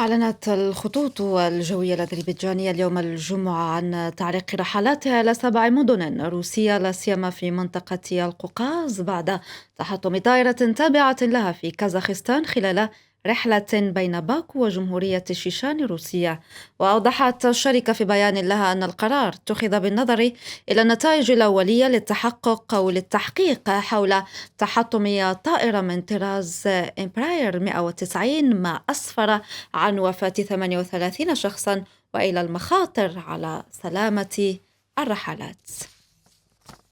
أعلنت الخطوط الجوية الأذربيجانية اليوم الجمعة عن تعليق رحلاتها إلى 7 مدن روسية لا سيما في منطقة القوقاز بعد تحطم طائرة تابعة لها في كازاخستان خلال رحلة بين باكو وجمهورية شيشان الروسية. وأوضحت الشركة في بيان لها أن القرار اتخذ بالنظر إلى النتائج الأولية للتحقيق حول تحطم طائرة من طراز إمبراير 190 ما أسفر عن وفاة 38 شخصا وإلى المخاطر على سلامة الرحلات.